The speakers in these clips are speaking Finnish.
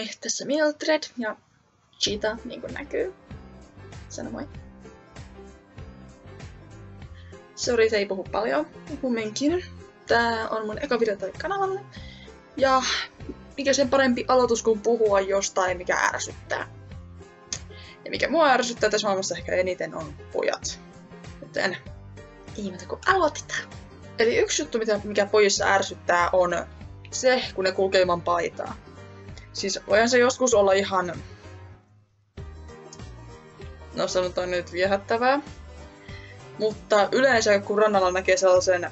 Moi, tässä Mildred ja Cheetah, niin kuin näkyy. Sano moi. Sori, se ei puhu paljon. Kumminkin. Tää on mun eka video tälle kanavalle. Ja mikä sen parempi aloitus kuin puhua jostain, mikä ärsyttää. Ja mikä mua ärsyttää tässä maailmassa ehkä eniten on pojat. Joten ei muuta kuin aloitetaan. Eli yksi juttu, mikä pojissa ärsyttää, on se, kun ne kulkee ilman paitaa. Siis voihan se joskus olla ihan, no sanotaan nyt viehättävää. Mutta yleensä kun rannalla näkee sellaisen,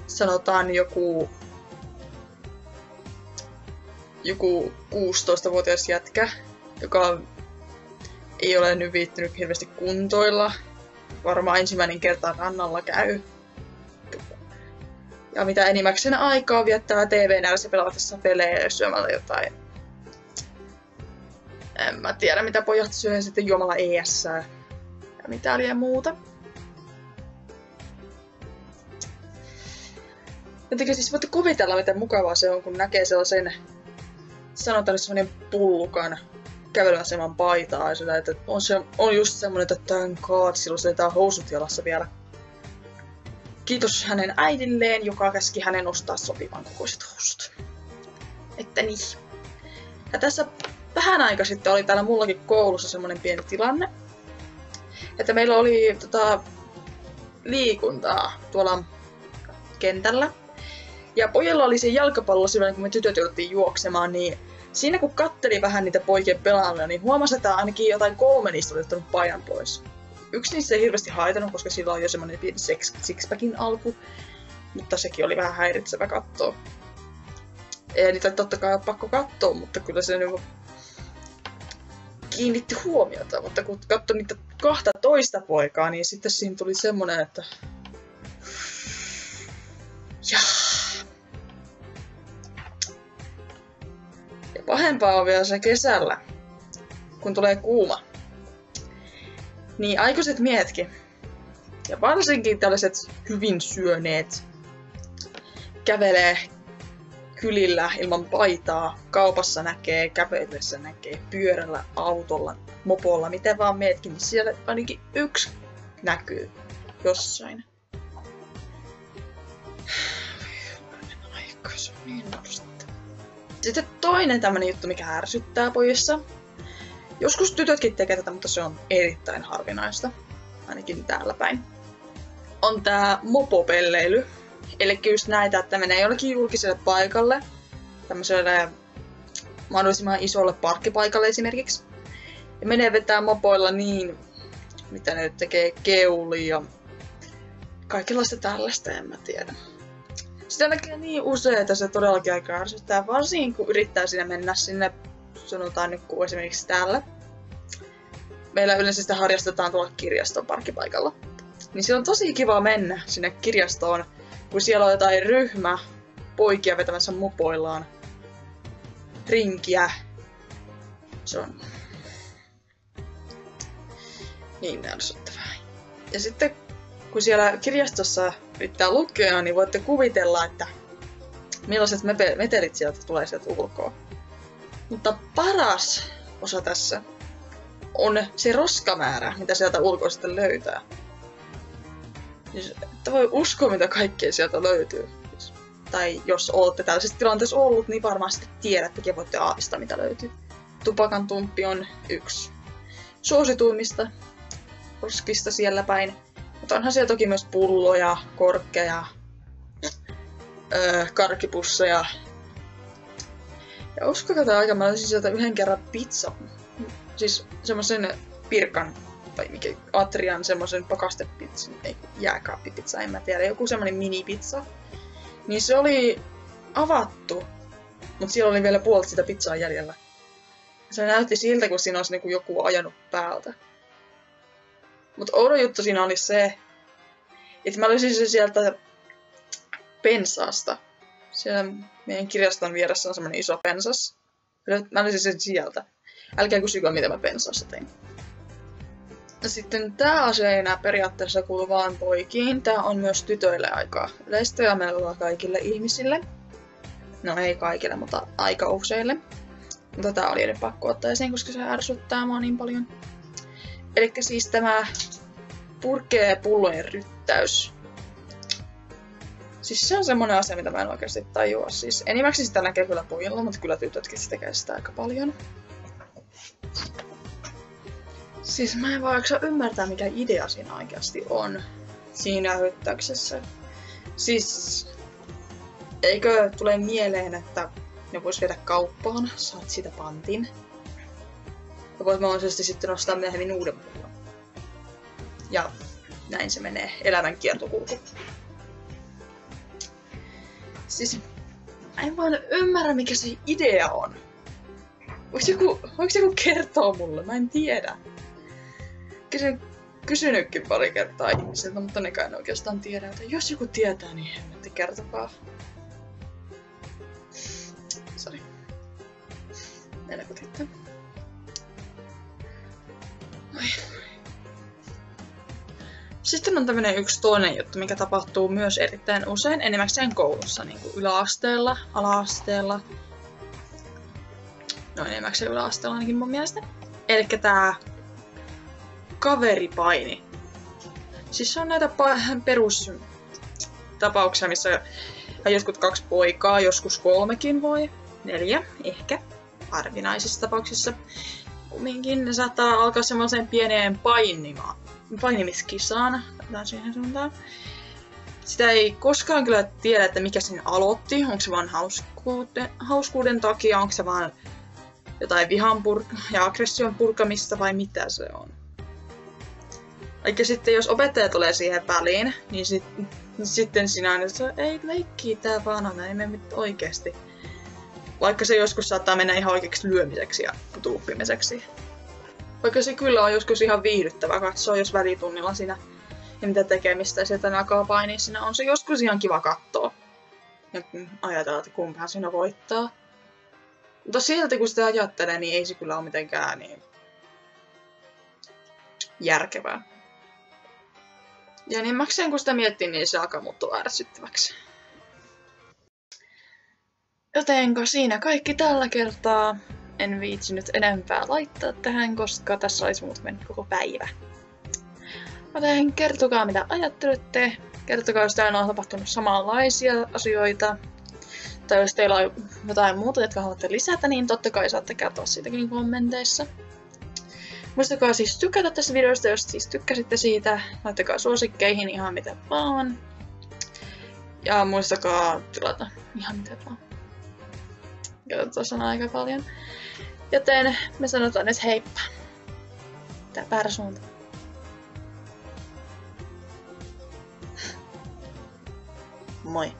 sanotaan joku 16-vuotias jätkä, joka ei ole nyt viittynyt hirveästi kuntoilla. Varmaan ensimmäinen kerta rannalla käy. Ja mitä enimmäkseen aikaa viettää TV:n ääressä pelatessa pelejä syömällä jotain. En mä tiedä mitä pojat syö sitten juomalla ES:ää ja mitä liian muuta. Jotenkin siis voitte kuvitella miten mukavaa se on kun näkee sellaisen, sanotaan nyt sellainen pullukan kävelemässä ilman paitaa ja sillä, että on just semmonen, että thank god, silloin se tää housut jalassa vielä. Kiitos hänen äidilleen, joka käski hänen ostaa sopivan kokoiset housut. Että niin. Ja tässä vähän aika sitten oli täällä mullakin koulussa semmonen pieni tilanne. Että meillä oli liikuntaa tuolla kentällä. Ja pojilla oli se jalkapallo silloin, kun me tytöt jouduttiin juoksemaan, niin siinä kun katteli vähän niitä poikien pelaamia, niin huomasi, että ainakin jotain 3 niistä oli ottanut paidan pois. Yksi niistä ei hirveästi haitannut, koska sillä on jo semmonen pieni sixpackin alku. Mutta sekin oli vähän häiritsevä kattoo. Ei niitä totta kai ole pakko kattoo, mutta kyllä se niinku kiinnitti huomiota. Mutta kun katsoi niitä 12 poikaa, niin sitten siinä tuli semmonen, että ja pahempaa on vielä se kesällä, kun tulee kuuma. Niin aikuiset miehetkin, ja varsinkin tällaiset hyvin syöneet, kävelee kylillä ilman paitaa, kaupassa näkee, kävelyssä näkee, pyörällä, autolla, mopolla, miten vaan mietkin, niin siellä ainakin yksi näkyy jossain. Aika, se on niin ärsyttävää. Sitten toinen tämmönen juttu, mikä ärsyttää pojissa. Joskus tytötkin tekee tätä, mutta se on erittäin harvinaista, ainakin täällä päin. On tää mopopelleily. Eli just näitä, että menee jollekin julkiselle paikalle, tämmöiselle mahdollisimman isolle parkkipaikalle esimerkiksi. Ja menee vetää mopoilla niin, mitä ne nyt tekee, keulia ja kaikenlaista tällaista, en mä tiedä. Sitä näkee niin usein, että se todellakin aika ärsyttää, varsinkin kun yrittää sinne mennä sinne, sanotaan nyt kuin esimerkiksi täällä. Meillä yleensä sitä harjastetaan tuolla kirjaston parkkipaikalla. Niin se on tosi kiva mennä sinne kirjastoon, kun siellä on jotain ryhmä poikia vetämässä mopoillaan rinkiä. Se on niin ärsyttävää. Ja sitten kun siellä kirjastossa yrittää lukea, niin voitte kuvitella, että millaiset metelit sieltä tulee sieltä ulkoa. Mutta paras osa tässä on se roskamäärä, mitä sieltä ulkoa sitten löytää. Että voi uskoa, mitä kaikkea sieltä löytyy. Tai jos olette tällaisessa tilanteessa ollut, niin varmasti tiedätte ja voitte aavistaa, mitä löytyy. Tupakan tumppi on yksi suosituimmista roskista siellä päin. Mutta onhan siellä toki myös pulloja, korkkeja, karkkipusseja. Ja uskokaa tai aika, mä löysin sieltä yhden kerran pizza. Siis semmosen Pirkan, tai mikä Atrian semmosen pakastepizzan, ei jääkaappipizza, en mä tiedä, joku semmonen minipizza. Niin se oli avattu, mutta siellä oli vielä puolet sitä pizzaa jäljellä. Se näytti siltä, kun siinä olisi niinku joku ajanut päältä. Mutta oudo juttu siinä oli se, että mä löysin sen sieltä pensaasta. Siellä meidän kirjaston vieressä on semmonen iso pensas. Mä löysin sen sieltä. Älkää kysykö, mitä mä pensaassa tein. Ja sitten tää asia ei enää periaatteessa kuulu vaan poikiin. Tää on myös tytöille aika yleistä ja melua kaikille ihmisille. No ei kaikille, mutta aika useille. Mutta tää oli nyt pakko ottaa esiin, koska se ärsyttää mua niin paljon. Elikkä siis tämä purkkien ja pullojen ryttäys. Siis se on semmonen asia, mitä mä en oikeasti tajua. Siis enimmäkseen sitä näkee kyllä pojilla, mutta kyllä tytötkin se tekee sitä aika paljon. Siis mä en vaan jaksa ymmärtää, mikä idea siinä oikeasti on. Siinä ryttäyksessä. Siis eikö tule mieleen, että ne vois viedä kauppaan, saat siitä pantin. Ja voit mahdollisesti sitten ostaa myöhemmin uuden pullon. Ja näin se menee, elämän kiertokulku. Siis mä en vaan ymmärrä, mikä se idea on. Voiko joku kertoa mulle? Mä en tiedä. Kysynytkin pari kertaa ihmisiltä, mutta nekään en oikeastaan tiedä. Että jos joku tietää, niin hemmetti kertokaa. Sori. Meillä kutittaa. Sitten on tämmönen yksi toinen juttu, mikä tapahtuu myös erittäin usein, enimmäkseen koulussa, niin kuin yläasteella, ala-asteella. No enimmäkseen yläasteella ainakin mun mielestä. Elikkä tää kaveripaini. Siis se on näitä perustapauksia, missä jotkut 2 poikaa, joskus 3kin voi, 4 ehkä, harvinaisissa tapauksissa. Kumminkin ne saattaa alkaa semmoiseen pieneen painimiskisaan, siihen suuntaan. Sitä ei koskaan kyllä tiedä, että mikä sen aloitti, onko se vaan hauskuuden takia, onko se vaan jotain vihan ja aggression purkamista vai mitä se on. Eikä sitten jos opettaja tulee siihen väliin, niin sitten sinä on, että ei leikkii tää vaan, ei mene oikeesti. Vaikka se joskus saattaa mennä ihan oikeaksi lyömiseksi ja tuuppimiseksi. Vaikka se kyllä on joskus ihan viihdyttävää katsoa, jos välitunnilla siinä ja mitä tekemistä ja sieltä alkaa painia, siinä on se joskus ihan kiva katsoa. Ja ajatella, että kumpaan siinä voittaa. Mutta silti kun sitä ajattelee, niin ei se kyllä ole mitenkään niin järkevää. Ja enimmäkseen kun sitä miettii, niin se alkaa muuttua ärsyttäväksi. Jotenko siinä kaikki tällä kertaa. En viitsi nyt enempää laittaa tähän, koska tässä olisi muuten mennyt koko päivä. Joten kertokaa mitä ajattelette. Kertokaa, jos täällä on tapahtunut samanlaisia asioita. Tai jos teillä on jotain muuta, jotka haluatte lisätä, niin totta kai saatte kertoa siitäkin kommenteissa. Muistakaa siis tykätä tästä videosta, jos siis tykkäsitte siitä. Laittakaa suosikkeihin ihan mitä vaan. Ja muistakaa tilata ihan mitä vaan. Ja tuossa on aika paljon. Joten me sanotaan nyt heippa. Tää väärä suunta. Moi.